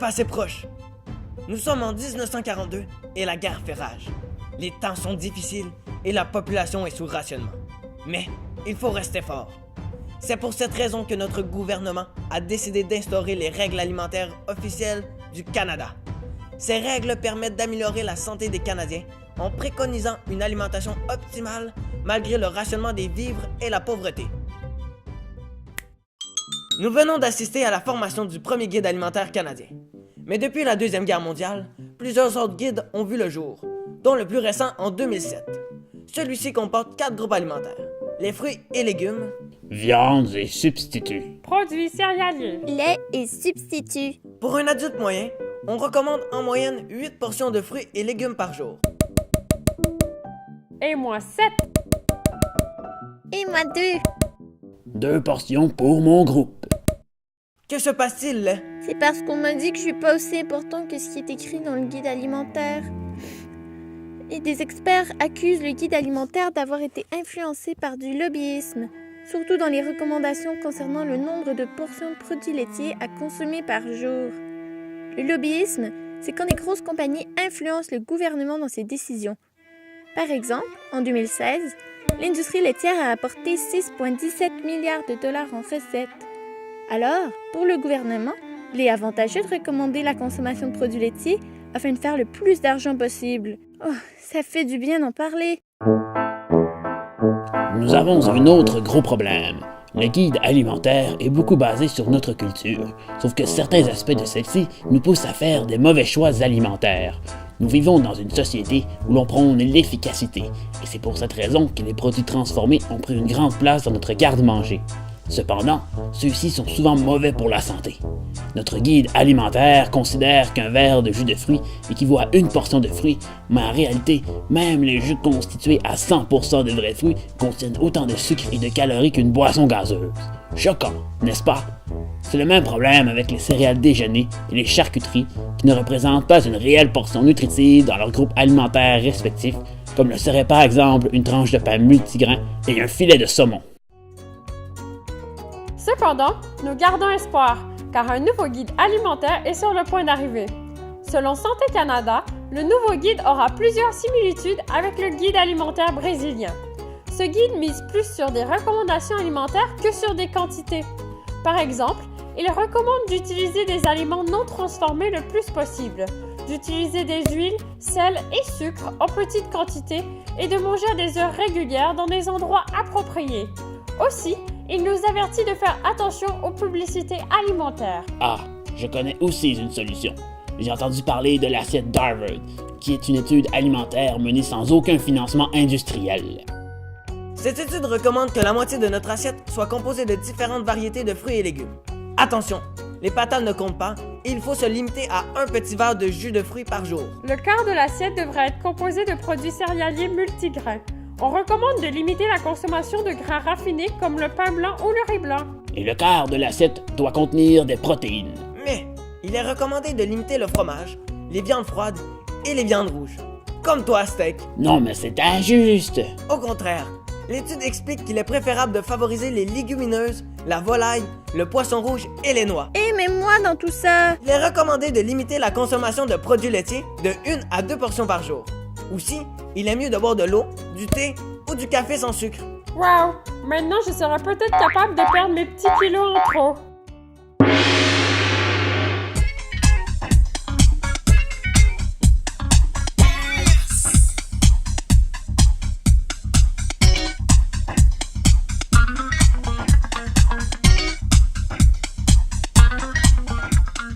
assez proche. Nous sommes en 1942 et la guerre fait rage. Les temps sont difficiles et la population est sous rationnement. Mais il faut rester fort. C'est pour cette raison que notre gouvernement a décidé d'instaurer les règles alimentaires officielles du Canada. Ces règles permettent d'améliorer la santé des Canadiens en préconisant une alimentation optimale malgré le rationnement des vivres et la pauvreté. Nous venons d'assister à la formation du premier guide alimentaire canadien. Mais depuis la Deuxième Guerre mondiale, plusieurs autres guides ont vu le jour, dont le plus récent en 2007. Celui-ci comporte 4 groupes alimentaires: les fruits et légumes, viandes et substituts, Produits céréaliers, Lait et substituts. Pour un adulte moyen, on recommande en moyenne 8 portions de fruits et légumes par jour. et moi 7. Et moi 2. 2 portions pour mon groupe. Que se passe-t-il, là? C'est parce qu'on m'a dit que je suis pas aussi important que ce qui est écrit dans le guide alimentaire. Et des experts accusent le guide alimentaire d'avoir été influencé par du lobbyisme, surtout dans les recommandations concernant le nombre de portions de produits laitiers à consommer par jour. Le lobbyisme, c'est quand des grosses compagnies influencent le gouvernement dans ses décisions. Par exemple, en 2016, l'industrie laitière a apporté 6,17 milliards de dollars en recettes. Alors, pour le gouvernement, il est avantageux de recommander la consommation de produits laitiers afin de faire le plus d'argent possible. Oh, ça fait du bien d'en parler. Nous avons un autre gros problème. Le guide alimentaire est beaucoup basé sur notre culture, sauf que certains aspects de celle-ci nous poussent à faire des mauvais choix alimentaires. Nous vivons dans une société où l'on prône l'efficacité, et c'est pour cette raison que les produits transformés ont pris une grande place dans notre garde-manger. Cependant, ceux-ci sont souvent mauvais pour la santé. Notre guide alimentaire considère qu'un verre de jus de fruits équivaut à une portion de fruits, mais en réalité, même les jus constitués à 100% de vrais fruits contiennent autant de sucre et de calories qu'une boisson gazeuse. Choquant, n'est-ce pas? C'est le même problème avec les céréales déjeuner et les charcuteries qui ne représentent pas une réelle portion nutritive dans leurs groupes alimentaires respectifs, comme le serait par exemple une tranche de pain multigrain et un filet de saumon. Cependant, nous gardons espoir, car un nouveau guide alimentaire est sur le point d'arriver. Selon Santé Canada, le nouveau guide aura plusieurs similitudes avec le guide alimentaire brésilien. Ce guide mise plus sur des recommandations alimentaires que sur des quantités. Par exemple, il recommande d'utiliser des aliments non transformés le plus possible, d'utiliser des huiles, sel et sucre en petite quantité et de manger à des heures régulières dans des endroits appropriés. Aussi, il nous avertit de faire attention aux publicités alimentaires. Ah, je connais aussi une solution. J'ai entendu parler de l'assiette d'Harvard, qui est une étude alimentaire menée sans aucun financement industriel. Cette étude recommande que la moitié de notre assiette soit composée de différentes variétés de fruits et légumes. Attention, les patates ne comptent pas et il faut se limiter à un petit verre de jus de fruits par jour. Le quart de l'assiette devrait être composé de produits céréaliers multigrains. On recommande de limiter la consommation de grains raffinés comme le pain blanc ou le riz blanc. Et le quart de l'assiette doit contenir des protéines. Mais il est recommandé de limiter le fromage, les viandes froides et les viandes rouges. Comme toi, steak. Non, mais c'est injuste! Au contraire, l'étude explique qu'il est préférable de favoriser les légumineuses, la volaille, le poisson rouge et les noix. Et même moi dans tout ça. Il est recommandé de limiter la consommation de produits laitiers de 1 à 2 portions par jour. Aussi, il est mieux de boire de l'eau, du thé ou du café sans sucre. Wow! Maintenant, je serais peut-être capable de perdre mes petits kilos en trop.